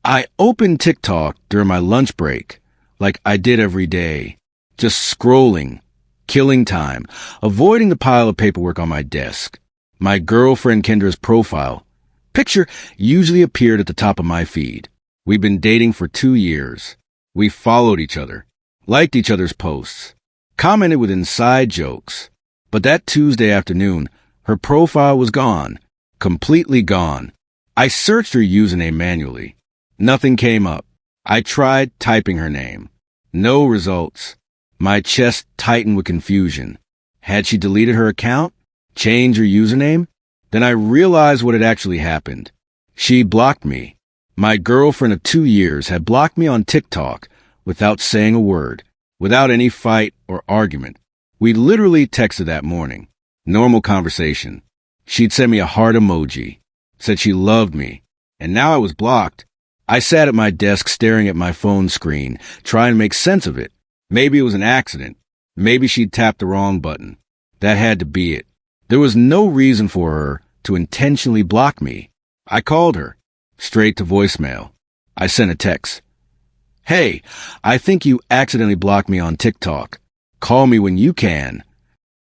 I opened TikTok during my lunch break, like I did every day, just scrolling, killing time, avoiding the pile of paperwork on my desk. My girlfriend Kendra's profile picture usually appeared at the top of my feed. We've been dating for 2 years. We followed each other, liked each other's posts, commented with inside jokes. But that Tuesday afternoon, her profile was gone, completely gone. I searched her username manually. Nothing came up. I tried typing her name. No results. My chest tightened with confusion. Had she deleted her account? Changed her username? Then I realized what had actually happened. She blocked me. My girlfriend of 2 years had blocked me on TikTok without saying a word, without any fight or argument. We literally texted that morning. Normal conversation. She'd sent me a heart emoji, said she loved me, and now I was blocked. I sat at my desk staring at my phone screen, trying to make sense of it. Maybe it was an accident. Maybe she'd tapped the wrong button. That had to be it. There was no reason for her to intentionally block me. I called her, straight to voicemail. I sent a text. Hey, I think you accidentally blocked me on TikTok. Call me when you can.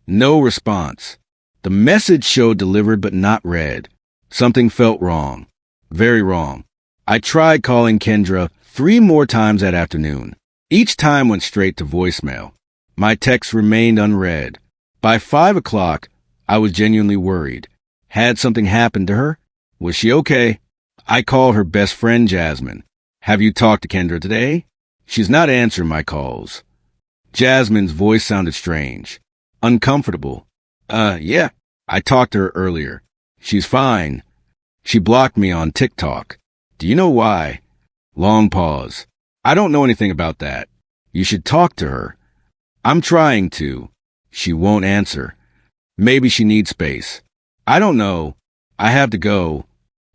No response. The message showed delivered but not read. Something felt wrong. Very wrong. I tried calling Kendra 3 more times that afternoon. Each time went straight to voicemail. My text remained unread. By 5 o'clock, I was genuinely worried. Had something happened to her? Was she okay? I called her best friend, Jasmine. Have you talked to Kendra today? She's not answering my calls. Jasmine's voice sounded strange. Uncomfortable. Yeah. I talked to her earlier. She's fine. She blocked me on TikTok. Do you know why? Long pause. I don't know anything about that. You should talk to her. I'm trying to. She won't answer. Maybe she needs space. I don't know. I have to go.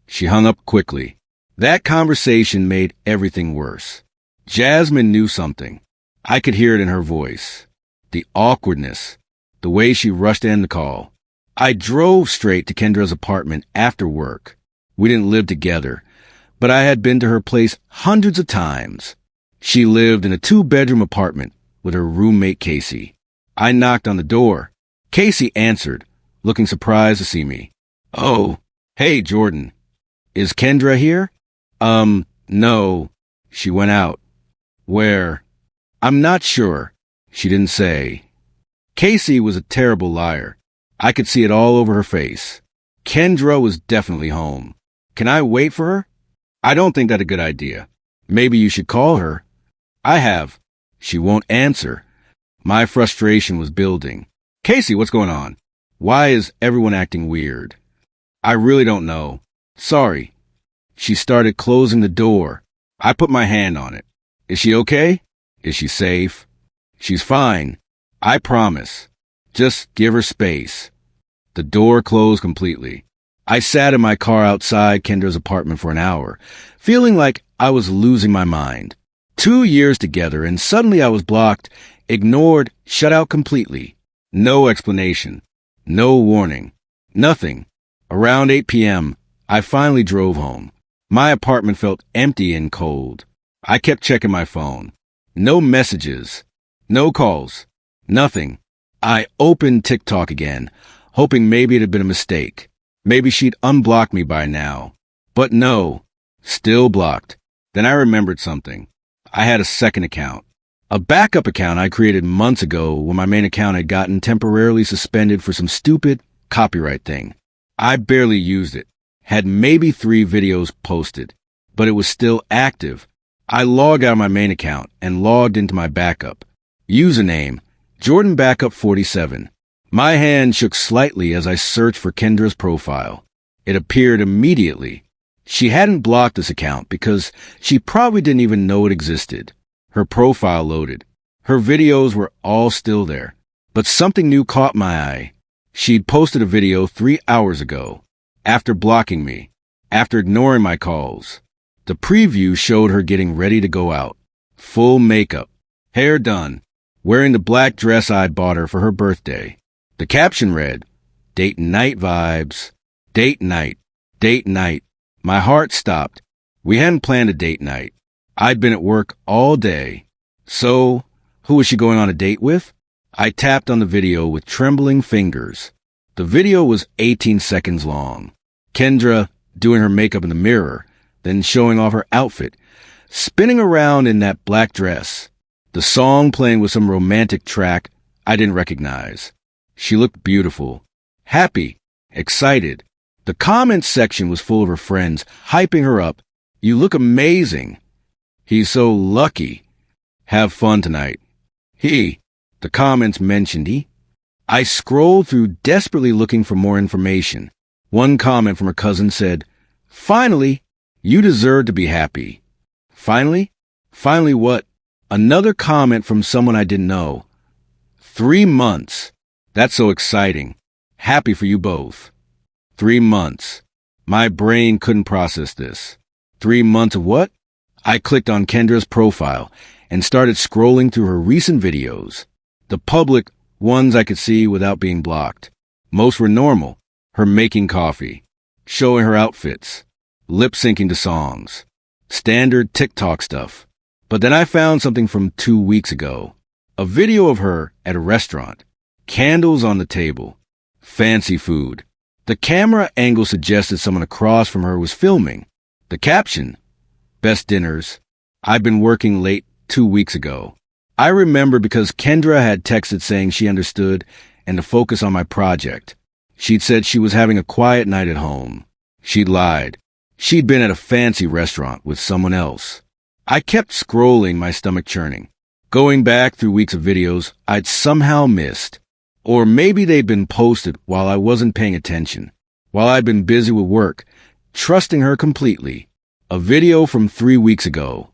She hung up quickly. That conversation made everything worse. Jasmine knew something. I could hear it in her voice. The awkwardness. The way she rushed to end the call. I drove straight to Kendra's apartment after work. We didn't live together, but I had been to her place hundreds of times. She lived in a 2-bedroom apartment with her roommate Casey. I knocked on the door. Casey answered, looking surprised to see me. Oh, hey, Jordan. Is Kendra here? No. She went out. Where? I'm not sure. She didn't say. Casey was a terrible liar. I could see it all over her face. Kendra was definitely home. Can I wait for her? I don't think that's a good idea. Maybe you should call her. I have. She won't answer. My frustration was building. Casey, what's going on? Why is everyone acting weird? I really don't know. Sorry. She started closing the door. I put my hand on it. Is she okay? Is she safe? She's fine. I promise. Just give her space. The door closed completely. I sat in my car outside Kendra's apartment for an hour, feeling like I was losing my mind. 2 years together, and suddenly I was blocked, ignored, shut out completely. No explanation. No warning. Nothing. Around 8 p.m., I finally drove home. My apartment felt empty and cold. I kept checking my phone. No messages. No calls. Nothing. I opened TikTok again, hoping maybe it had been a mistake. Maybe she'd unblocked me by now. But no. Still blocked. Then I remembered something. I had a second account. A backup account I created months ago when my main account had gotten temporarily suspended for some stupid copyright thing. I barely used it. Had maybe 3 videos posted, but it was still active. I logged out of my main account and logged into my backup. Username, Jordan Backup 47. My hand shook slightly as I searched for Kendra's profile. It appeared immediately. She hadn't blocked this account because she probably didn't even know it existed. Her profile loaded. Her videos were all still there. But something new caught my eye. She'd posted a video 3 hours ago, after blocking me, after ignoring my calls. The preview showed her getting ready to go out. Full makeup, hair done, wearing the black dress I'd bought her for her birthday. The caption read, "Date night vibes, date night, date night." My heart stopped. We hadn't planned a date night. I'd been at work all day. So, who was she going on a date with? I tapped on the video with trembling fingers. The video was 18 seconds long. Kendra doing her makeup in the mirror, then showing off her outfit, spinning around in that black dress. The song playing with some romantic track I didn't recognize. She looked beautiful, happy, excited. The comments section was full of her friends, hyping her up. You look amazing. He's so lucky. Have fun tonight. The comments mentioned he. I scrolled through desperately looking for more information. One comment from her cousin said, "Finally, you deserve to be happy." Finally? Finally what? Another comment from someone I didn't know. 3 months. That's so exciting. Happy for you both. 3 months. My brain couldn't process this. 3 months of what? I clicked on Kendra's profile and started scrolling through her recent videos. The public ones I could see without being blocked. Most were normal. Her making coffee, showing her outfits, lip-syncing to songs. Standard TikTok stuff. But then I found something from 2 weeks ago. A video of her at a restaurant. Candles on the table. Fancy food. The camera angle suggested someone across from her was filming. The caption, "Best dinners. I've been working late 2 weeks ago." I remember because Kendra had texted saying she understood and to focus on my project. She'd said she was having a quiet night at home. She'd lied. She'd been at a fancy restaurant with someone else. I kept scrolling, my stomach churning, going back through weeks of videos I'd somehow missed. Or maybe they'd been posted while I wasn't paying attention, while I'd been busy with work, trusting her completely. A video from 3 weeks ago.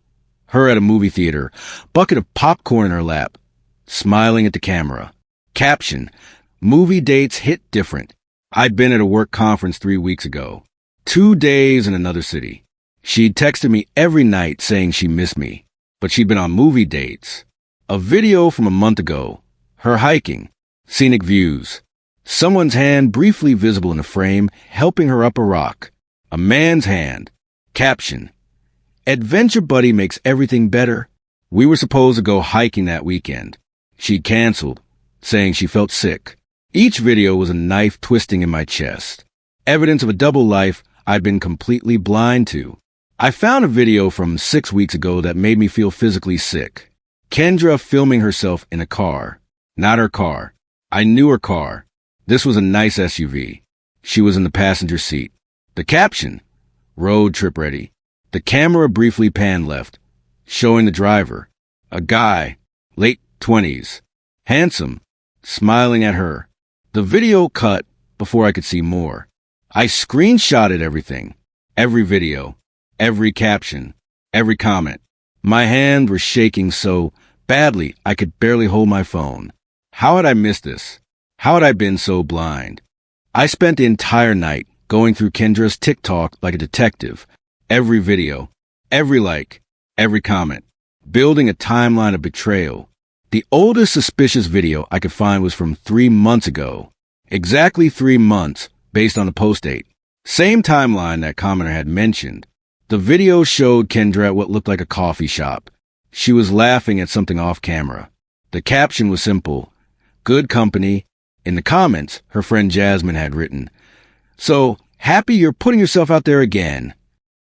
Her at a movie theater, bucket of popcorn in her lap, smiling at the camera. Caption, "Movie dates hit different. I'd been at a work conference 3 weeks ago. 2 days in another city. She'd texted me every night saying she missed me, but she'd been on movie dates." A video from a month ago. Her hiking. Scenic views. Someone's hand briefly visible in a frame, helping her up a rock. A man's hand. Caption, "Adventure Buddy makes everything better." We were supposed to go hiking that weekend. She canceled, saying she felt sick. Each video was a knife twisting in my chest. Evidence of a double life I'd been completely blind to. I found a video from 6 weeks ago that made me feel physically sick. Kendra filming herself in a car. Not her car. I knew her car. This was a nice SUV. She was in the passenger seat. The caption, "Road trip ready." The camera briefly panned left, showing the driver. A guy, late 20s, handsome, smiling at her. The video cut before I could see more. I screenshotted everything. Every video, every caption, every comment. My hands were shaking so badly I could barely hold my phone. How had I missed this? How had I been so blind? I spent the entire night going through Kendra's TikTok like a detective. Every video, every like, every comment, building a timeline of betrayal. The oldest suspicious video I could find was from 3 months ago. Exactly 3 months based on the post date. Same timeline that commenter had mentioned. The video showed Kendra at what looked like a coffee shop. She was laughing at something off camera. The caption was simple, "Good company." In the comments, her friend Jasmine had written, "So happy you're putting yourself out there again."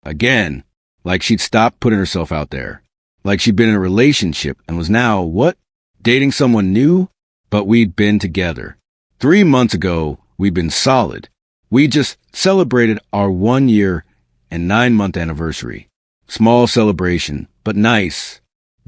Again, like she'd stopped putting herself out there. Like she'd been in a relationship and was now, what? Dating someone new? But we'd been together. 3 months ago, we'd been solid. We just celebrated our 1 year and 9-month anniversary. Small celebration, but nice.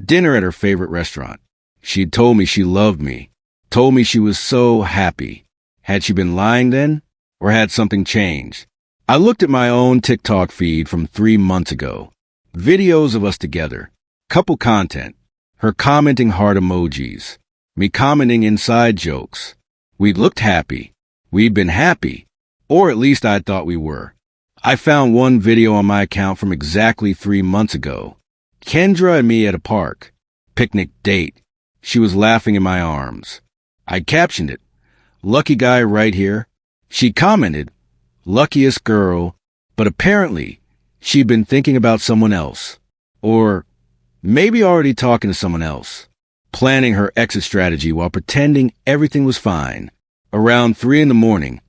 Dinner at her favorite restaurant. She'd told me she loved me. Told me she was so happy. Had she been lying then? Or had something changed? I looked at my own TikTok feed from 3 months ago. Videos of us together. Couple content. Her commenting heart emojis. Me commenting inside jokes. We'd looked happy. We'd been happy. Or at least I thought we were. I found one video on my account from exactly 3 months ago. Kendra and me at a park. Picnic date. She was laughing in my arms. I captioned it, "Lucky guy right here." She commented, "Luckiest girl," but apparently She'd been thinking about someone else. Or maybe already talking to someone else. Planning her exit strategy while pretending everything was fine. Around 3 in the morning,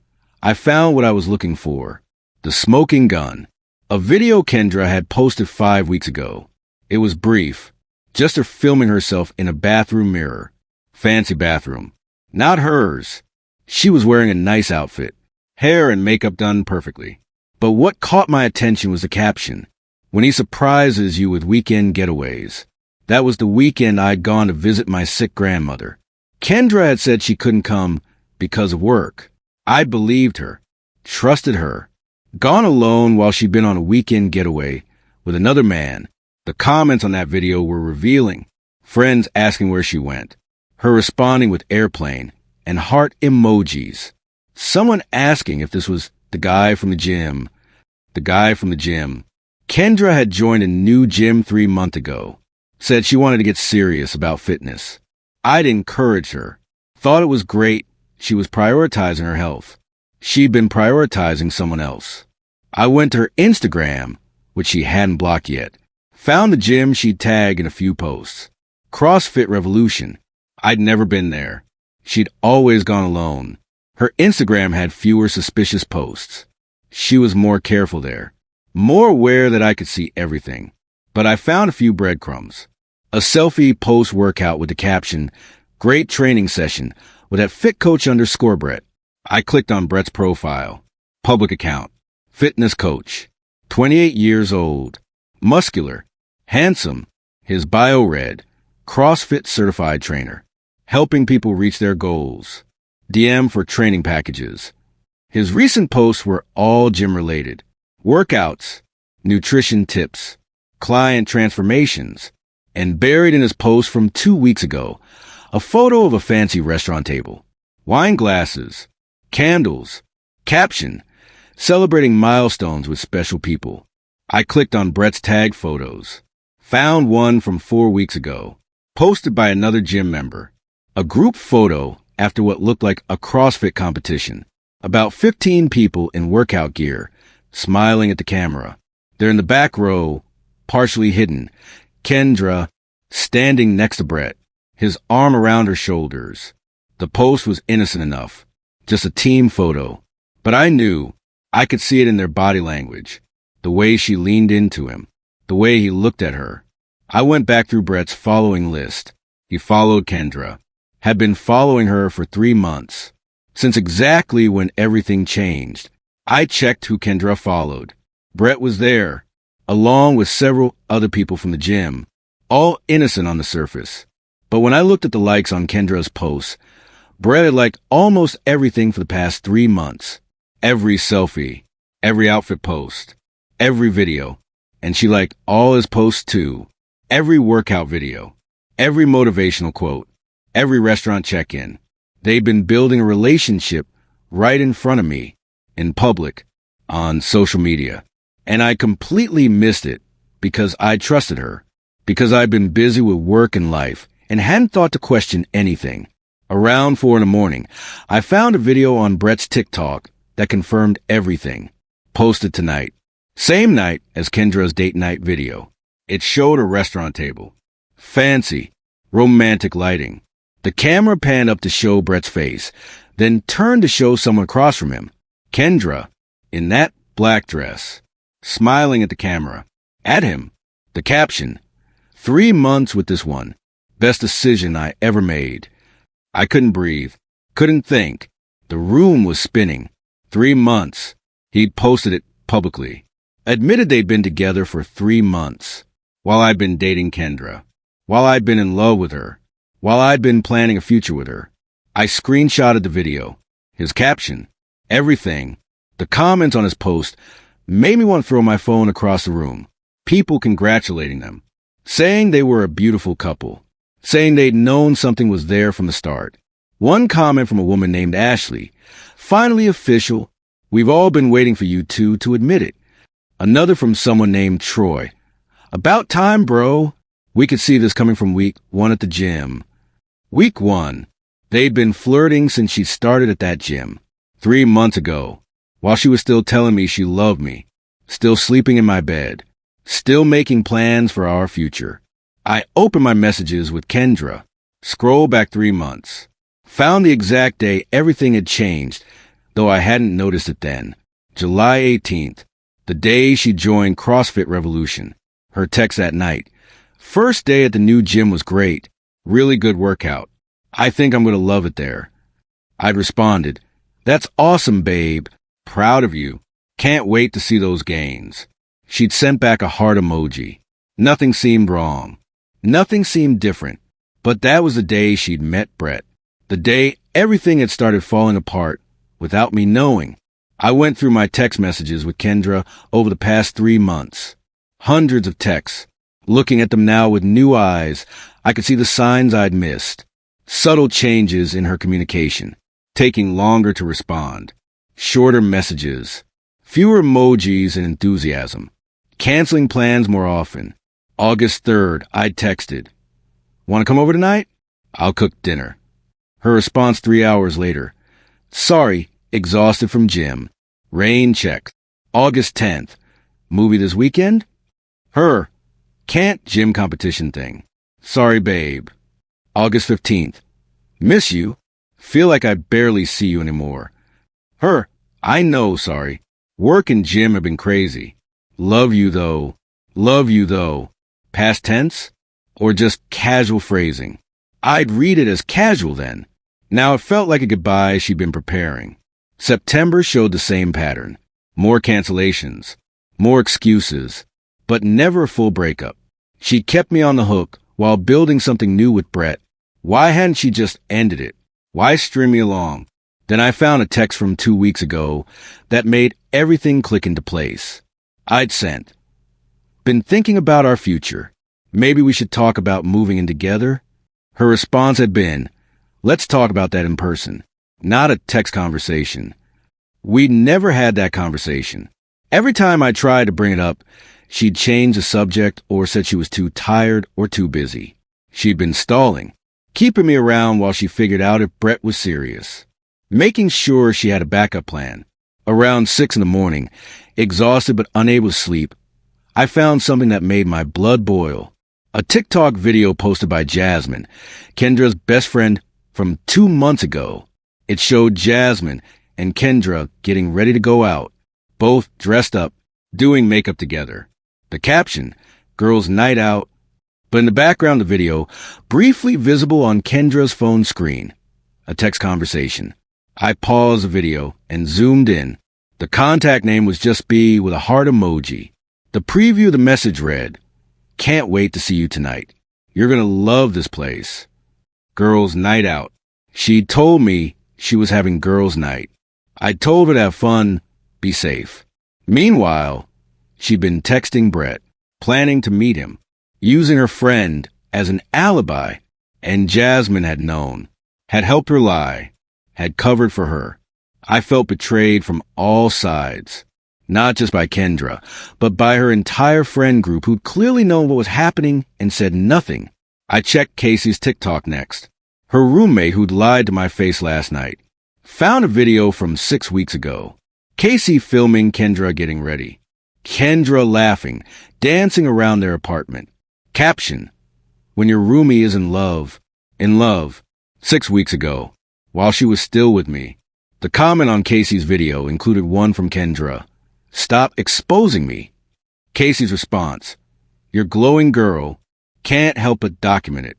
I found what I was looking for. The smoking gun. A video Kendra had posted 5 weeks ago. It was brief. Just her filming herself in a bathroom mirror. Fancy bathroom. Not hers. She was wearing a nice outfit. Hair and makeup done perfectly. But what caught my attention was the caption. When he surprises you with weekend getaways. That was the weekend I'd gone to visit my sick grandmother. Kendra had said she couldn't come because of work. I believed her. Trusted her. Gone alone while she'd been on a weekend getaway with another man. The comments on that video were revealing. Friends asking where she went. Her responding with airplane and heart emojis. Someone asking if this was the guy from the gym. The guy from the gym. Kendra had joined a new gym 3 months ago. Said she wanted to get serious about fitness. I'd encouraged her. Thought it was great. She was prioritizing her health. She'd been prioritizing someone else. I went to her Instagram, which she hadn't blocked yet. Found the gym she'd tagged in a few posts. CrossFit Revolution. I'd never been there. She'd always gone alone. Her Instagram had fewer suspicious posts. She was more careful there. More aware that I could see everything. But I found a few breadcrumbs. A selfie post-workout with the caption, "Great training session," with that fit coach _ Brett. I clicked on Brett's profile. Public account. Fitness coach. 28 years old. Muscular. Handsome. His bio read, CrossFit certified trainer. Helping people reach their goals. DM for training packages. His recent posts were all gym-related. Workouts. Nutrition tips. Client transformations. And buried in his post from 2 weeks ago, a photo of a fancy restaurant table. Wine glasses. Candles. Caption. Celebrating milestones with special people. I clicked on Brett's tag photos. Found one from 4 weeks ago. Posted by another gym member. A group photo after what looked like a CrossFit competition. About 15 people in workout gear, smiling at the camera. They're in the back row, partially hidden. Kendra, standing next to Brett, his arm around her shoulders. The post was innocent enough. Just a team photo. But I knew. I could see it in their body language. The way she leaned into him. The way he looked at her. I went back through Brett's following list. He followed Kendra. Had been following her for 3 months. Since exactly when everything changed. I checked who Kendra followed. Brett was there, along with several other people from the gym. All innocent on the surface. But when I looked at the likes on Kendra's posts, Brett had liked almost everything for the past 3 months. Every selfie, every outfit post, every video. And she liked all his posts too. Every workout video, every motivational quote, every restaurant check-in. They'd been building a relationship right in front of me, in public, on social media. And I completely missed it because I trusted her, because I'd been busy with work and life and hadn't thought to question anything. Around 4 in the morning, I found a video on Brett's TikTok that confirmed everything. Posted tonight. Same night as Kendra's date night video. It showed a restaurant table. Fancy, romantic lighting. The camera panned up to show Brett's face, then turned to show someone across from him. Kendra, in that black dress, smiling at the camera. At him. The caption, 3 months with this one. Best decision I ever made. I couldn't breathe. Couldn't think. The room was spinning. 3 months. He'd posted it publicly. Admitted they'd been together for 3 months. While I'd been dating Kendra. While I'd been in love with her. While I'd been planning a future with her. I screenshotted the video. His caption. Everything. The comments on his post made me want to throw my phone across the room. People congratulating them. Saying they were a beautiful couple. Saying they'd known something was there from the start. One comment from a woman named Ashley. Finally official. We've all been waiting for you two to admit it. Another from someone named Troy. About time, bro. We could see this coming from week 1 at the gym. Week 1. They'd been flirting since she started at that gym. 3 months ago. While she was still telling me she loved me. Still sleeping in my bed. Still making plans for our future. I open my messages with Kendra. Scroll back 3 months. Found the exact day everything had changed, though I hadn't noticed it then. July 18th, the day she joined CrossFit Revolution. Her text that night. First day at the new gym was great. Really good workout. I think I'm going to love it there. I'd responded, "That's awesome, babe. Proud of you. Can't wait to see those gains." She'd sent back a heart emoji. Nothing seemed wrong. Nothing seemed different. But that was the day she'd met Brett. The day everything had started falling apart without me knowing. I went through my text messages with Kendra over the past 3 months. Hundreds of texts. Looking at them now with new eyes, I could see the signs I'd missed. Subtle changes in her communication. Taking longer to respond. Shorter messages. Fewer emojis and enthusiasm. Canceling plans more often. August 3rd, I texted, "Want to come over tonight? I'll cook dinner." Her response 3 hours later, "Sorry, exhausted from gym. Rain check." August 10th, "Movie this weekend?" Her, "Can't gym competition thing. Sorry, babe." August 15th, "Miss you. Feel like I barely see you anymore." Her, "I know, sorry. Work and gym have been crazy. Love you though. Love you though." Past tense? Or just casual phrasing? I'd read it as casual then. Now it felt like a goodbye she'd been preparing. September showed the same pattern. More cancellations. More excuses. But never a full breakup. She kept me on the hook while building something new with Brett. Why hadn't she just ended it? Why string me along? Then I found a text from 2 weeks ago that made everything click into place. I'd sent, "Been thinking about our future. Maybe we should talk about moving in together." Her response had been, "Let's talk about that in person." Not a text conversation. We'd never had that conversation. Every time I tried to bring it up, she'd change the subject or said she was too tired or too busy. She'd been stalling, keeping me around while she figured out if Brett was serious. Making sure she had a backup plan. Around 6 in the morning, exhausted but unable to sleep, I found something that made my blood boil. A TikTok video posted by Jasmine, Kendra's best friend from 2 months ago. It showed Jasmine and Kendra getting ready to go out, both dressed up, doing makeup together. The caption, "Girls' Night Out," but in the background of the video, briefly visible on Kendra's phone screen, a text conversation. I paused the video and zoomed in. The contact name was just B with a heart emoji. The preview of the message read, "Can't wait to see you tonight. You're going to love this place. Girls' night out." She told me she was having girls' night. I told her to have fun, be safe. Meanwhile, she'd been texting Brett, planning to meet him, using her friend as an alibi, and Jasmine had known, had helped her lie, had covered for her. I felt betrayed from all sides. Not just by Kendra, but by her entire friend group who'd clearly known what was happening and said nothing. I checked Casey's TikTok next. Her roommate who'd lied to my face last night. Found a video from 6 weeks ago. Casey filming Kendra getting ready. Kendra laughing, dancing around their apartment. Caption, "When your roomie is in love. 6 weeks ago, while she was still with me." The comment on Casey's video included one from Kendra. "Stop exposing me." Casey's response, "You're glowing girl. Can't help but document it."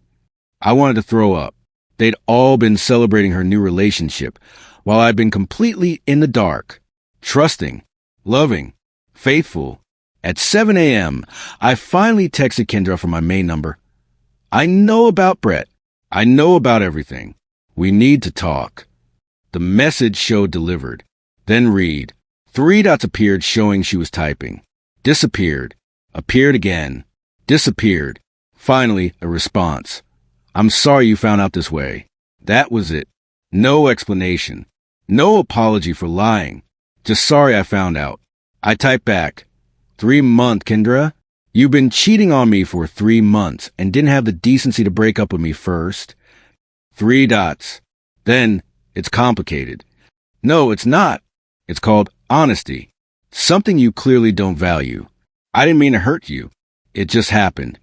I wanted to throw up. They'd all been celebrating her new relationship, while I'd been completely in the dark. Trusting, loving, faithful. At 7 a.m., I finally texted Kendra from my main number. "I know about Brett. I know about everything. We need to talk." The message showed delivered. Then read. 3 dots appeared showing she was typing. Disappeared. Appeared again. Disappeared. Finally, a response. "I'm sorry you found out this way." That was it. No explanation. No apology for lying. Just sorry I found out. I typed back, 3 months, Kendra? You've been cheating on me for 3 months and didn't have the decency to break up with me first. 3 dots. Then, it's complicated. No, it's not. It's called honesty. Something you clearly don't value. I didn't mean to hurt you. It just happened.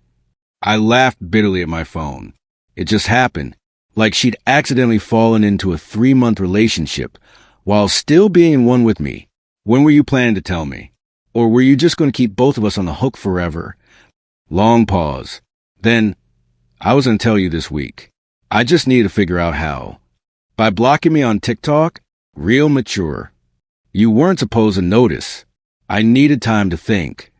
I laughed bitterly at my phone. It just happened. Like she'd accidentally fallen into a 3-month relationship while still being in one with me. When were you planning to tell me? Or were you just going to keep both of us on the hook forever? Long pause. Then, I was going to tell you this week. I just need to figure out how. By blocking me on TikTok? Real mature. You weren't supposed to notice. I needed time to think.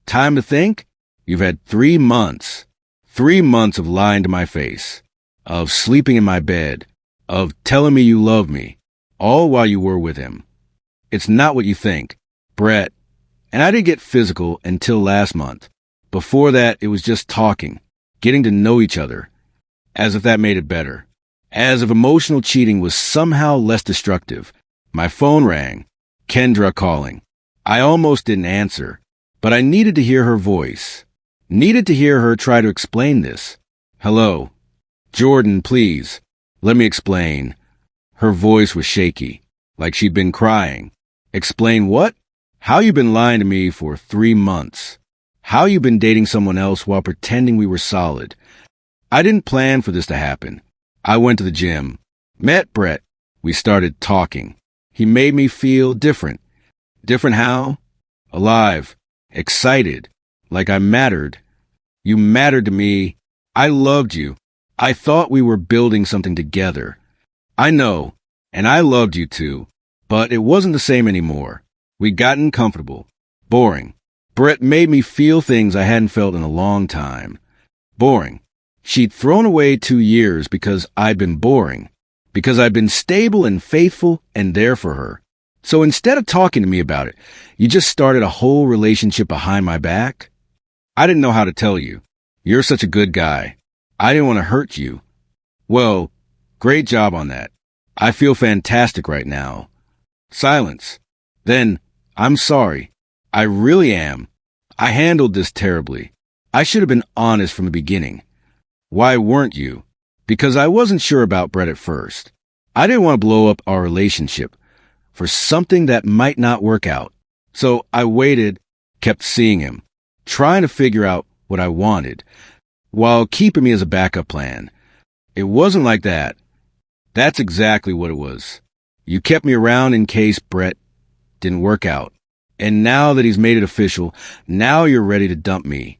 Time to think? You've had 3 months. 3 months of lying to my face. Of sleeping in my bed. Of telling me you love me. All while you were with him. It's not what you think. Brett. And I didn't get physical until last month. Before that, it was just talking. Getting to know each other. As if that made it better. As if emotional cheating was somehow less destructive. My phone rang. Kendra calling. I almost didn't answer. But I needed to hear her voice. Needed to hear her try to explain this. Hello. Jordan, please. Let me explain. Her voice was shaky. Like she'd been crying. Explain what? How you been lying to me for 3 months. How you been dating someone else while pretending we were solid. I didn't plan for this to happen. I went to the gym. Met Brett. We started talking. He made me feel different. Different how? Alive. Excited. Like I mattered. You mattered to me. I loved you. I thought we were building something together. I know. And I loved you too. But it wasn't the same anymore. We'd gotten comfortable. Boring. Brett made me feel things I hadn't felt in a long time. Boring. She'd thrown away 2 years because I'd been boring. Because I'd been stable and faithful and there for her. So instead of talking to me about it, you just started a whole relationship behind my back? I didn't know how to tell you. You're such a good guy. I didn't want to hurt you. Well, great job on that. I feel fantastic right now. Silence. Then, I'm sorry. I really am. I handled this terribly. I should have been honest from the beginning. Why weren't you? Because I wasn't sure about Brett at first. I didn't want to blow up our relationship for something that might not work out. So I waited, kept seeing him, trying to figure out what I wanted, while keeping me as a backup plan. It wasn't like that. That's exactly what it was. You kept me around in case Brett didn't work out. And now that he's made it official, now you're ready to dump me.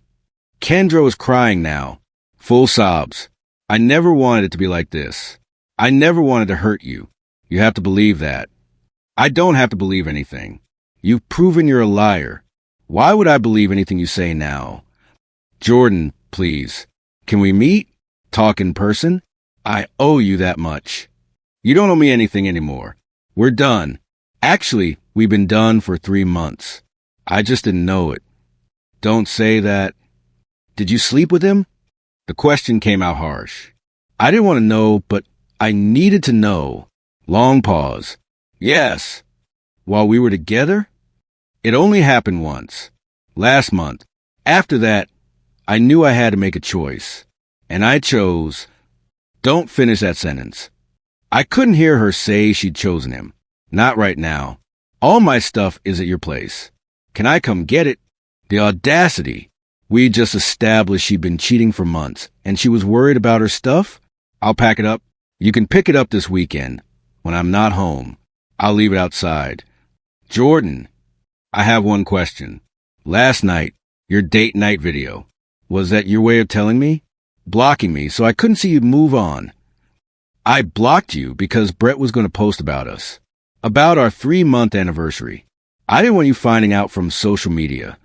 Kendra was crying now. Full sobs. I never wanted it to be like this. I never wanted to hurt you. You have to believe that. I don't have to believe anything. You've proven you're a liar. Why would I believe anything you say now? Jordan, please. Can we meet? Talk in person? I owe you that much. You don't owe me anything anymore. We're done. Actually, we've been done for 3 months. I just didn't know it. Don't say that. Did you sleep with him? The question came out harsh. I didn't want to know, but I needed to know. Long pause. Yes. While we were together? It only happened once. Last month. After that, I knew I had to make a choice. And I chose... Don't finish that sentence. I couldn't hear her say she'd chosen him. Not right now. All my stuff is at your place. Can I come get it? The audacity. We just established she'd been cheating for months, and she was worried about her stuff? I'll pack it up. You can pick it up this weekend. When I'm not home, I'll leave it outside. Jordan, I have one question. Last night, your date night video. Was that your way of telling me? Blocking me so I couldn't see you move on. I blocked you because Brett was going to post about us. About our 3-month anniversary. I didn't want you finding out from social media.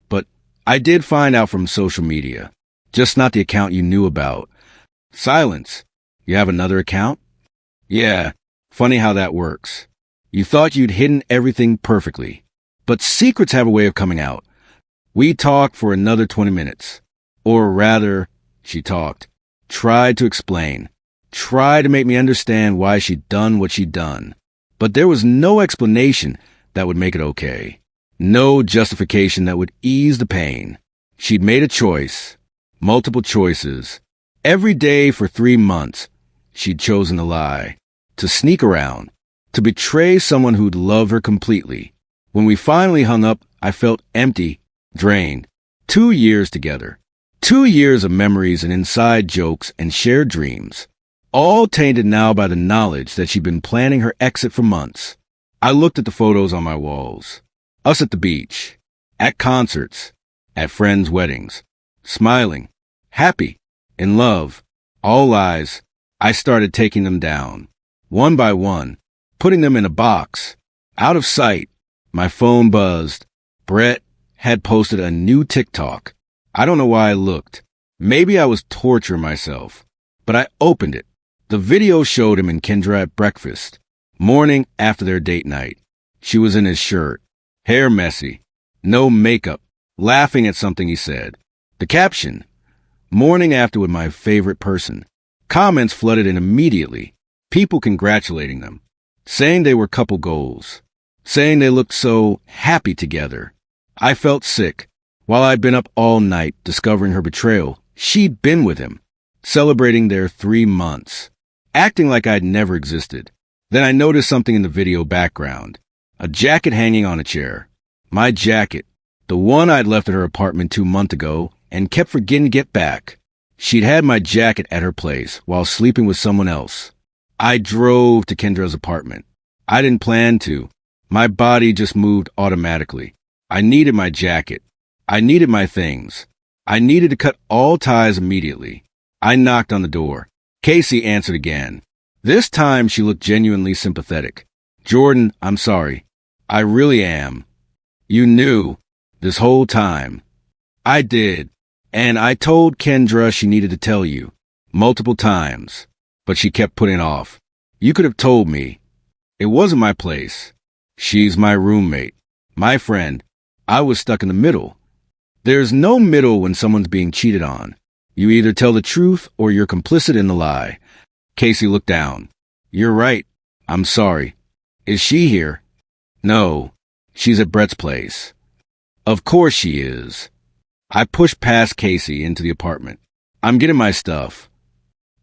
But I did find out from social media. Just not the account you knew about. Silence. You have another account? Yeah. Funny how that works. You thought you'd hidden everything perfectly. But secrets have a way of coming out. We talked for another 20 minutes. Or rather, she talked. Tried to explain. Tried to make me understand why she'd done what she'd done. But there was no explanation that would make it okay. No justification that would ease the pain. She'd made a choice. Multiple choices. Every day for 3 months, she'd chosen to lie. To sneak around. To betray someone who'd love her completely. When we finally hung up, I felt empty, drained. 2 years together. 2 years of memories and inside jokes and shared dreams. All tainted now by the knowledge that she'd been planning her exit for months. I looked at the photos on my walls. Us at the beach, at concerts, at friends' weddings, smiling, happy, in love, all lies. I started taking them down, one by one, putting them in a box, out of sight. My phone buzzed. Brett had posted a new TikTok. I don't know why I looked. Maybe I was torturing myself, but I opened it. The video showed him and Kendra at breakfast, morning after their date night. She was in his shirt, hair messy, no makeup, laughing at something he said. The caption, morning after with my favorite person. Comments flooded in immediately, people congratulating them, saying they were couple goals, saying they looked so happy together. I felt sick. While I'd been up all night discovering her betrayal, she'd been with him, celebrating their 3 months, acting like I'd never existed. Then I noticed something in the video background, a jacket hanging on a chair. My jacket, the one I'd left at her apartment 2 months ago and kept forgetting to get back. She'd had my jacket at her place while sleeping with someone else. I drove to Kendra's apartment. I didn't plan to. My body just moved automatically. I needed my jacket. I needed my things. I needed to cut all ties immediately. I knocked on the door. Casey answered again. This time she looked genuinely sympathetic. Jordan, I'm sorry. I really am. You knew this whole time. I did. And I told Kendra she needed to tell you multiple times, but she kept putting it off. You could have told me. It wasn't my place. She's my roommate, my friend. I was stuck in the middle. There's no middle when someone's being cheated on. You either tell the truth or you're complicit in the lie. Casey looked down. You're right. I'm sorry. Is she here? No. She's at Brett's place. Of course she is. I pushed past Casey into the apartment. I'm getting my stuff.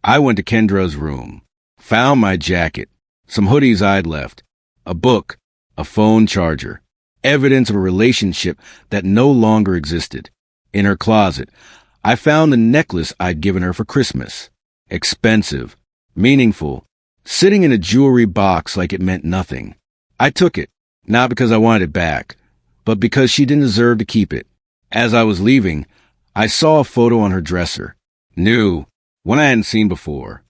I went to Kendra's room, found my jacket, some hoodies I'd left, a book, a phone charger, evidence of a relationship that no longer existed. In her closet, I found the necklace I'd given her for Christmas. Expensive, meaningful, sitting in a jewelry box like it meant nothing. I took it, not because I wanted it back, but because she didn't deserve to keep it. As I was leaving, I saw a photo on her dresser. New, one I hadn't seen before.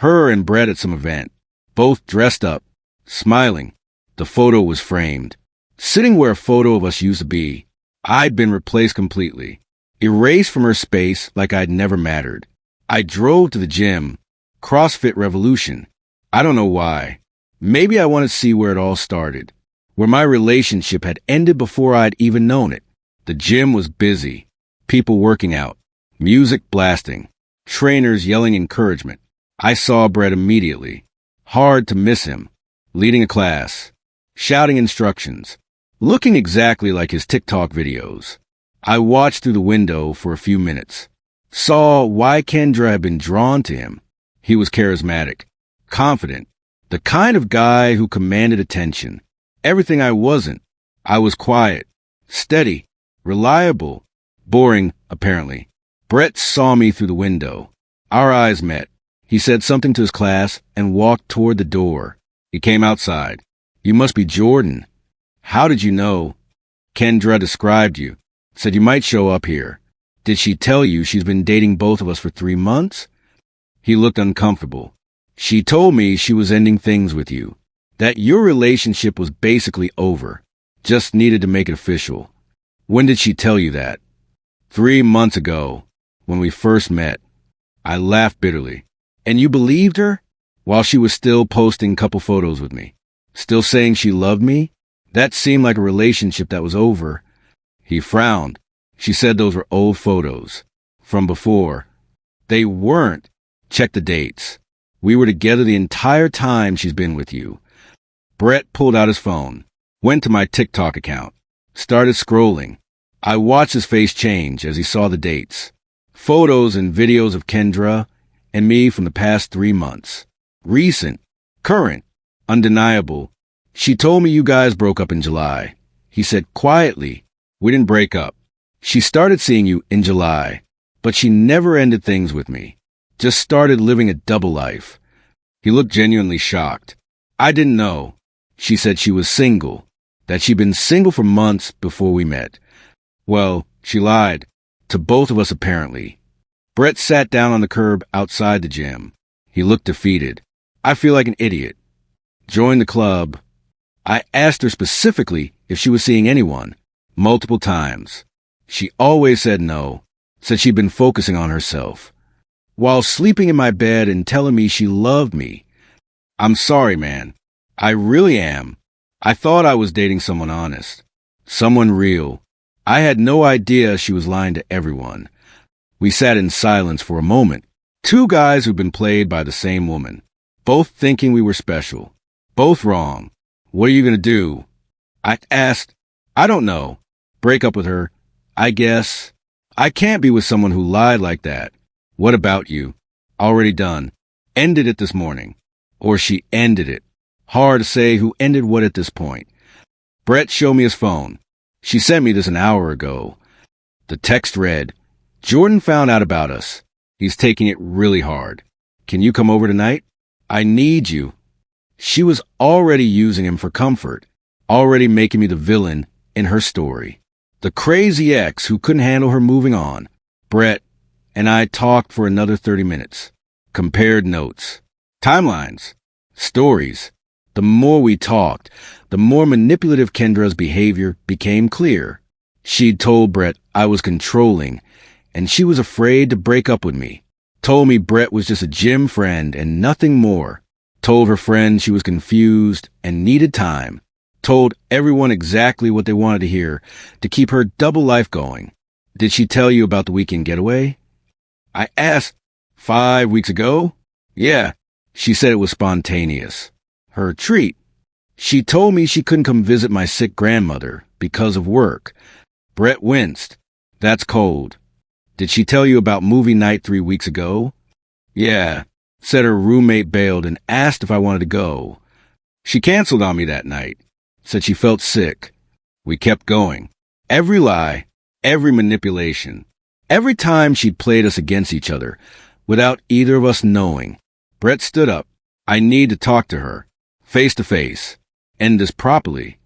Her and Brett at some event, both dressed up, smiling. The photo was framed, sitting where a photo of us used to be. I'd been replaced completely, erased from her space like I'd never mattered. I drove to the gym, CrossFit Revolution. I don't know why. Maybe I wanted to see where it all started, where my relationship had ended before I'd even known it. The gym was busy, people working out, music blasting, trainers yelling encouragement. I saw Brett immediately. Hard to miss him, leading a class, shouting instructions, looking exactly like his TikTok videos. I watched through the window for a few minutes, saw why Kendra had been drawn to him. He was charismatic, confident, the kind of guy who commanded attention. Everything I wasn't. I was quiet, steady, reliable, boring, apparently. Brett saw me through the window. Our eyes met. He said something to his class and walked toward the door. He came outside. You must be Jordan. How did you know? Kendra described you. Said you might show up here. Did she tell you she's been dating both of us for 3 months? He looked uncomfortable. She told me she was ending things with you. That your relationship was basically over. Just needed to make it official. When did she tell you that? 3 months ago, when we first met. I laughed bitterly. And you believed her? While she was still posting couple photos with me. Still saying she loved me? That seemed like a relationship that was over. He frowned. She said those were old photos. From before. They weren't. Check the dates. We were together the entire time she's been with you. Brett pulled out his phone. Went to my TikTok account. Started scrolling. I watched his face change as he saw the dates. Photos and videos of Kendra and me from the past 3 months. Recent, current, undeniable. She told me you guys broke up in July. He said quietly, "We didn't break up. She started seeing you in July, but she never ended things with me. Just started living a double life." He looked genuinely shocked. "I didn't know." She said she was single, that she'd been single for months before we met. Well, she lied. To both of us, apparently. Brett sat down on the curb outside the gym. He looked defeated. "I feel like an idiot." Joined the club. I asked her specifically if she was seeing anyone, multiple times. She always said no, said she'd been focusing on herself. While sleeping in my bed and telling me she loved me. "I'm sorry, man. I really am. I thought I was dating someone honest. Someone real. I had no idea she was lying to everyone." We sat in silence for a moment. Two guys who'd been played by the same woman. Both thinking we were special. Both wrong. "What are you going to do?" I asked. "I don't know. Break up with her, I guess. I can't be with someone who lied like that." "What about you?" "Already done. Ended it this morning." Or she ended it. Hard to say who ended what at this point. Brett showed me his phone. She sent me this an hour ago. The text read, "Jordan found out about us. He's taking it really hard. Can you come over tonight? I need you." She was already using him for comfort, already making me the villain in her story. The crazy ex who couldn't handle her moving on. Brett and I talked for another 30 minutes. Compared notes. Timelines. Stories. The more we talked, the more manipulative Kendra's behavior became clear. She'd told Brett I was controlling, and she was afraid to break up with me. Told me Brett was just a gym friend and nothing more. Told her friend she was confused and needed time. Told everyone exactly what they wanted to hear to keep her double life going. "Did she tell you about the weekend getaway?" I asked. 5 weeks ago? "Yeah." She said it was spontaneous. Her treat. She told me she couldn't come visit my sick grandmother because of work. Brett winced. "That's cold." "Did she tell you about movie night 3 weeks ago?" "Yeah." Said her roommate bailed and asked if I wanted to go. She canceled on me that night. Said she felt sick. We kept going. Every lie, every manipulation. Every time she'd played us against each other, without either of us knowing. Brett stood up. "I need to talk to her. Face to face. End this properly."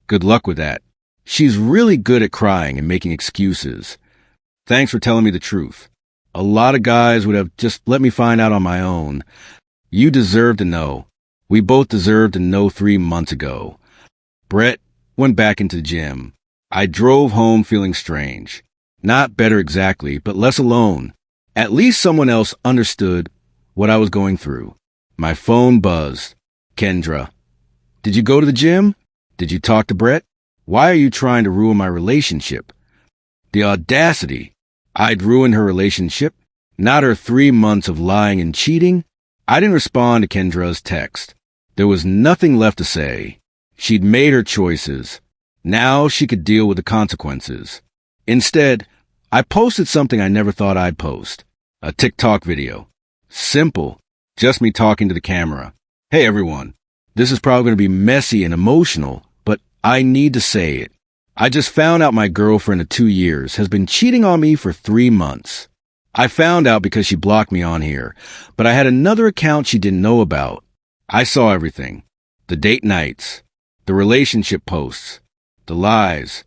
Good luck with that. She's really good at crying and making excuses. "Thanks for telling me the truth. A lot of guys would have just let me find out on my own. You deserve to know. We both deserved to know 3 months ago." Brett went back into the gym. I drove home feeling strange. Not better exactly, but less alone. At least someone else understood what I was going through. My phone buzzed. "Kendra, did you go to the gym? Did you talk to Brett? Why are you trying to ruin my relationship?" The audacity. I'd ruined her relationship, not her 3 months of lying and cheating. I didn't respond to Kendra's text. There was nothing left to say. She'd made her choices. Now she could deal with the consequences. Instead, I posted something I never thought I'd post. A TikTok video. Simple. Just me talking to the camera. "Hey everyone, this is probably going to be messy and emotional, but I need to say it. I just found out my girlfriend of 2 years has been cheating on me for 3 months. I found out because she blocked me on here, but I had another account she didn't know about. I saw everything. The date nights, the relationship posts, the lies.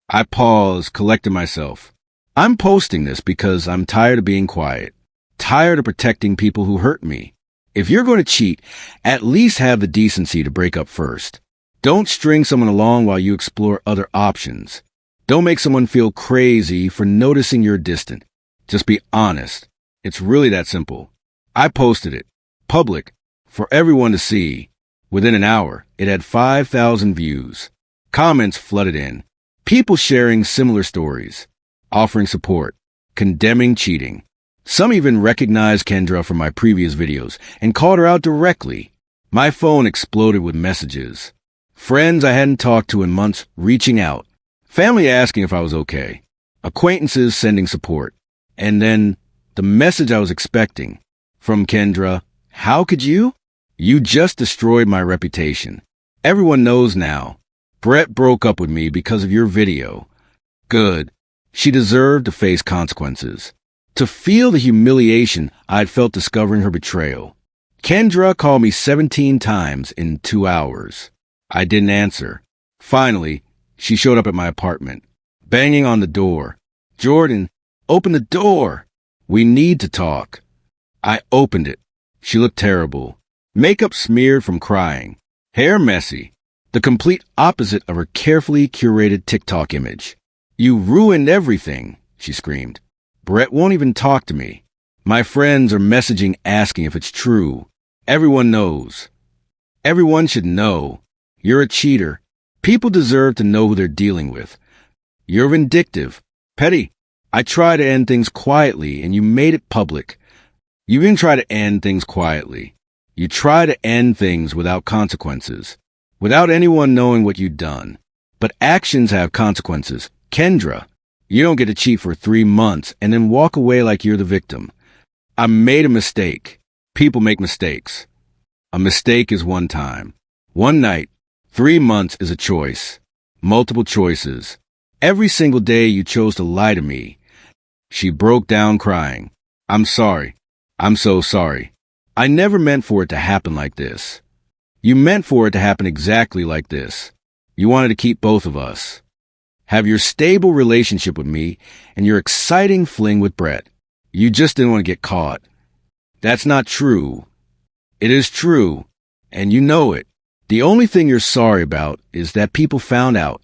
I paused, collected myself. I'm posting this because I'm tired of being quiet, tired of protecting people who hurt me. If you're going to cheat, at least have the decency to break up first. Don't string someone along while you explore other options. Don't make someone feel crazy for noticing you're distant. Just be honest. It's really that simple." I posted it, public, for everyone to see. Within an hour, it had 5,000 views. Comments flooded in. People sharing similar stories, offering support, condemning cheating. Some even recognized Kendra from my previous videos and called her out directly. My phone exploded with messages. Friends I hadn't talked to in months reaching out. Family asking if I was okay. Acquaintances sending support. And then the message I was expecting. From Kendra, "How could you? You just destroyed my reputation. Everyone knows now. Brett broke up with me because of your video. Good. She deserved to face consequences. To feel the humiliation I'd felt discovering her betrayal. Kendra called me 17 times in 2 hours. I didn't answer. Finally, she showed up at my apartment, banging on the door. Jordan, open the door. We need to talk. I opened it. She looked terrible. Makeup smeared from crying. Hair messy. The complete opposite of her carefully curated TikTok image. You ruined everything, she screamed. Brett won't even talk to me. My friends are messaging asking if it's true. Everyone knows. Everyone should know. You're a cheater. People deserve to know who they're dealing with. You're vindictive. Petty. I try to end things quietly and you made it public. You didn't try to end things quietly. You try to end things without consequences. Without anyone knowing what you've done. But actions have consequences. Kendra, you don't get to cheat for 3 months and then walk away like you're the victim. I made a mistake. People make mistakes. A mistake is one time. One night. 3 months is a choice. Multiple choices. Every single day you chose to lie to me. She broke down crying. I'm sorry. I'm so sorry. I never meant for it to happen like this. You meant for it to happen exactly like this. You wanted to keep both of us. Have your stable relationship with me and your exciting fling with Brett. You just didn't want to get caught. That's not true. It is true, and you know it. The only thing you're sorry about is that people found out.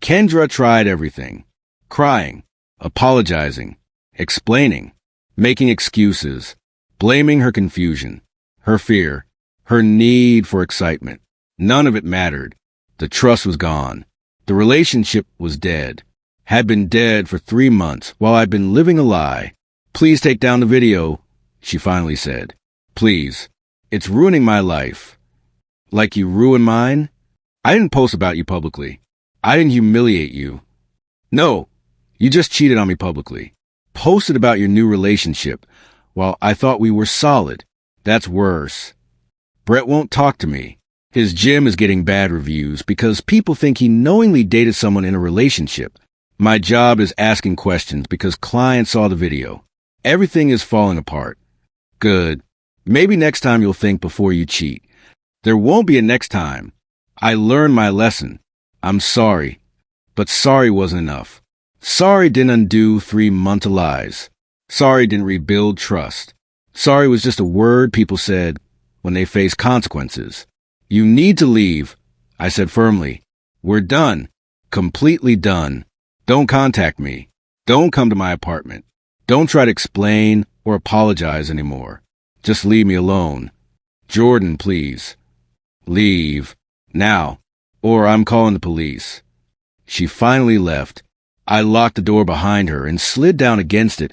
Kendra tried everything. Crying, apologizing, explaining, making excuses, blaming her confusion, her fear, her need for excitement. None of it mattered. The trust was gone. The relationship was dead. Had been dead for 3 months while I'd been living a lie. Please take down the video, she finally said. Please. It's ruining my life. Like you ruined mine? I didn't post about you publicly. I didn't humiliate you. No, you just cheated on me publicly. Posted about your new relationship while I thought we were solid. That's worse. Brett won't talk to me. His gym is getting bad reviews because people think he knowingly dated someone in a relationship. My job is asking questions because clients saw the video. Everything is falling apart. Good. Maybe next time you'll think before you cheat. There won't be a next time. I learned my lesson. I'm sorry. But sorry wasn't enough. Sorry didn't undo 3 months of lies. Sorry didn't rebuild trust. Sorry was just a word people said when they faced consequences. You need to leave, I said firmly. We're done. Completely done. Don't contact me. Don't come to my apartment. Don't try to explain or apologize anymore. Just leave me alone. Jordan, please. Leave. Now. Or I'm calling the police. She finally left. I locked the door behind her and slid down against it,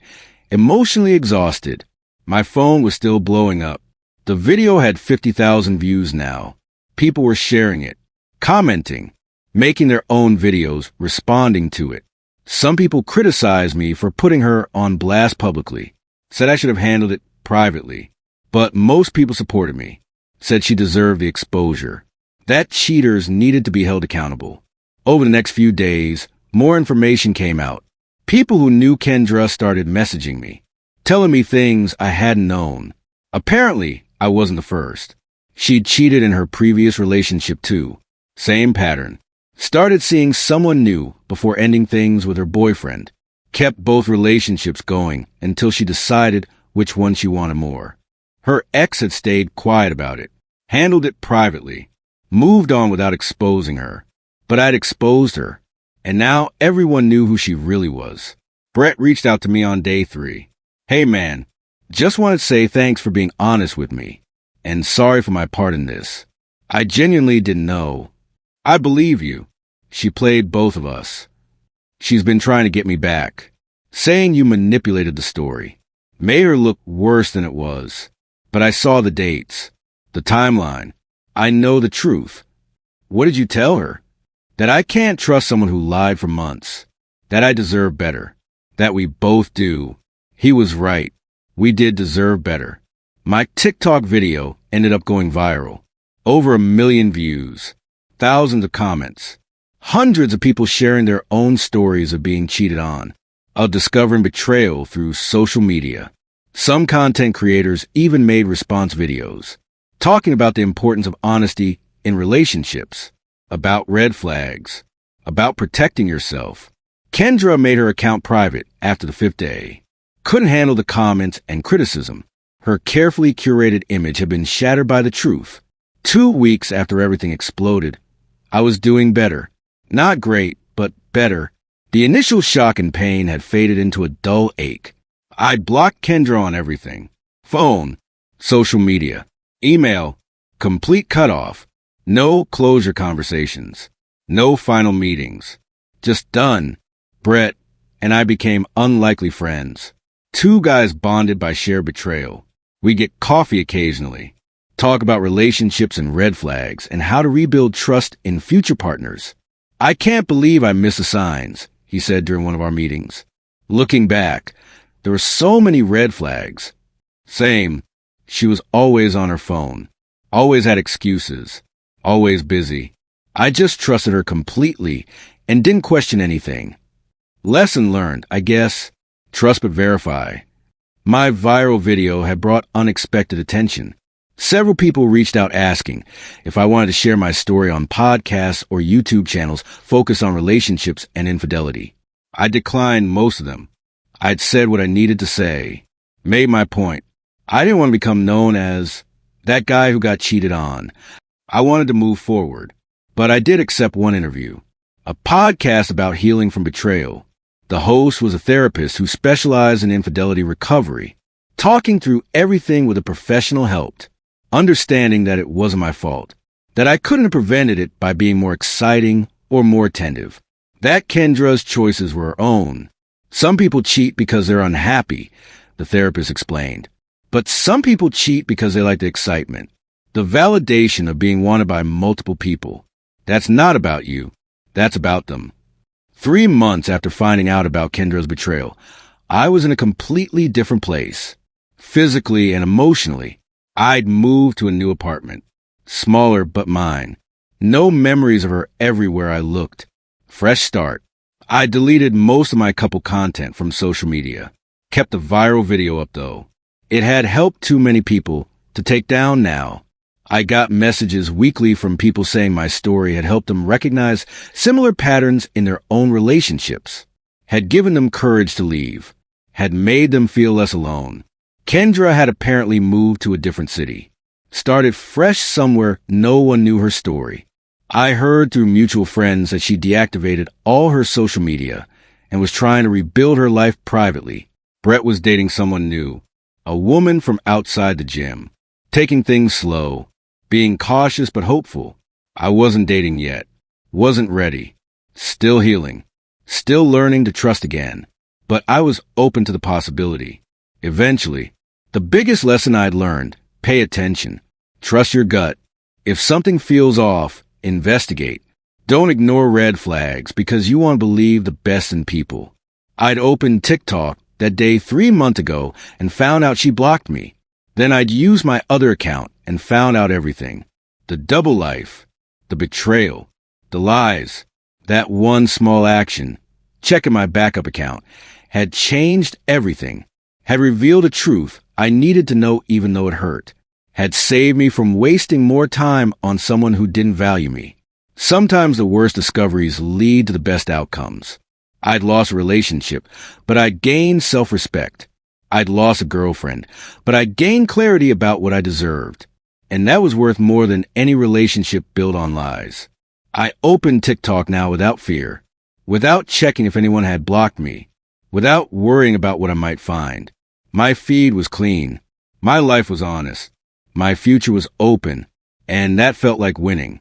emotionally exhausted. My phone was still blowing up. The video had 50,000 views now. People were sharing it, commenting, making their own videos, responding to it. Some people criticized me for putting her on blast publicly, said I should have handled it privately. But most people supported me, said she deserved the exposure. That cheaters needed to be held accountable. Over the next few days, more information came out. People who knew Kendra started messaging me, telling me things I hadn't known. Apparently, I wasn't the first. She'd cheated in her previous relationship too. Same pattern. Started seeing someone new before ending things with her boyfriend. Kept both relationships going until she decided which one she wanted more. Her ex had stayed quiet about it, handled it privately, moved on without exposing her. But I'd exposed her, and now everyone knew who she really was. Brett reached out to me on day 3. Hey man, just wanted to say thanks for being honest with me. And sorry for my part in this. I genuinely didn't know. I believe you. She played both of us. She's been trying to get me back, saying you manipulated the story. Made her look worse than it was. But I saw the dates, the timeline. I know the truth. What did you tell her? That I can't trust someone who lied for months. That I deserve better. That we both do. He was right. We did deserve better. My TikTok video ended up going viral. Over 1 million views. Thousands of comments. Hundreds of people sharing their own stories of being cheated on, of discovering betrayal through social media. Some content creators even made response videos, talking about the importance of honesty in relationships, about red flags, about protecting yourself. Kendra made her account private after the 5th day. Couldn't handle the comments and criticism. Her carefully curated image had been shattered by the truth. 2 weeks after everything exploded, I was doing better. Not great, but better. The initial shock and pain had faded into a dull ache. I blocked Kendra on everything. Phone, social media, email, complete cutoff. No closure conversations. No final meetings. Just done. Brett and I became unlikely friends. 2 guys bonded by shared betrayal. We get coffee occasionally, talk about relationships and red flags, and how to rebuild trust in future partners. I can't believe I missed the signs, he said during one of our meetings. Looking back, there were so many red flags. Same. She was always on her phone, always had excuses, always busy. I just trusted her completely and didn't question anything. Lesson learned, I guess. Trust but verify. My viral video had brought unexpected attention. Several people reached out asking if I wanted to share my story on podcasts or YouTube channels focused on relationships and infidelity. I declined most of them. I'd said what I needed to say, made my point. I didn't want to become known as that guy who got cheated on. I wanted to move forward. But I did accept one interview, a podcast about healing from betrayal. The host was a therapist who specialized in infidelity recovery, talking through everything with a professional helped, understanding that it wasn't my fault, that I couldn't have prevented it by being more exciting or more attentive, that Kendra's choices were her own. Some people cheat because they're unhappy, the therapist explained, but some people cheat because they like the excitement, the validation of being wanted by multiple people. That's not about you. That's about them. 3 months after finding out about Kendra's betrayal, I was in a completely different place. Physically and emotionally, I'd moved to a new apartment. Smaller but mine. No memories of her everywhere I looked. Fresh start. I deleted most of my couple content from social media. Kept the viral video up though. It had helped too many people to take down now. I got messages weekly from people saying my story had helped them recognize similar patterns in their own relationships, had given them courage to leave, had made them feel less alone. Kendra had apparently moved to a different city, started fresh somewhere no one knew her story. I heard through mutual friends that she deactivated all her social media and was trying to rebuild her life privately. Brett was dating someone new, a woman from outside the gym, taking things slow, being cautious but hopeful. I wasn't dating yet, wasn't ready, still healing, still learning to trust again. But I was open to the possibility. Eventually, the biggest lesson I'd learned, pay attention, trust your gut. If something feels off, investigate. Don't ignore red flags because you want to believe the best in people. I'd opened TikTok that day 3 months ago and found out she blocked me. Then I'd used my other account and found out everything. The double life, the betrayal, the lies, that one small action, checking my backup account, had changed everything, had revealed a truth I needed to know even though it hurt, had saved me from wasting more time on someone who didn't value me. Sometimes the worst discoveries lead to the best outcomes. I'd lost a relationship, but I'd gained self-respect. I'd lost a girlfriend, but I'd gained clarity about what I deserved. And that was worth more than any relationship built on lies. I opened TikTok now without fear, without checking if anyone had blocked me, without worrying about what I might find. My feed was clean. My life was honest. My future was open. And that felt like winning.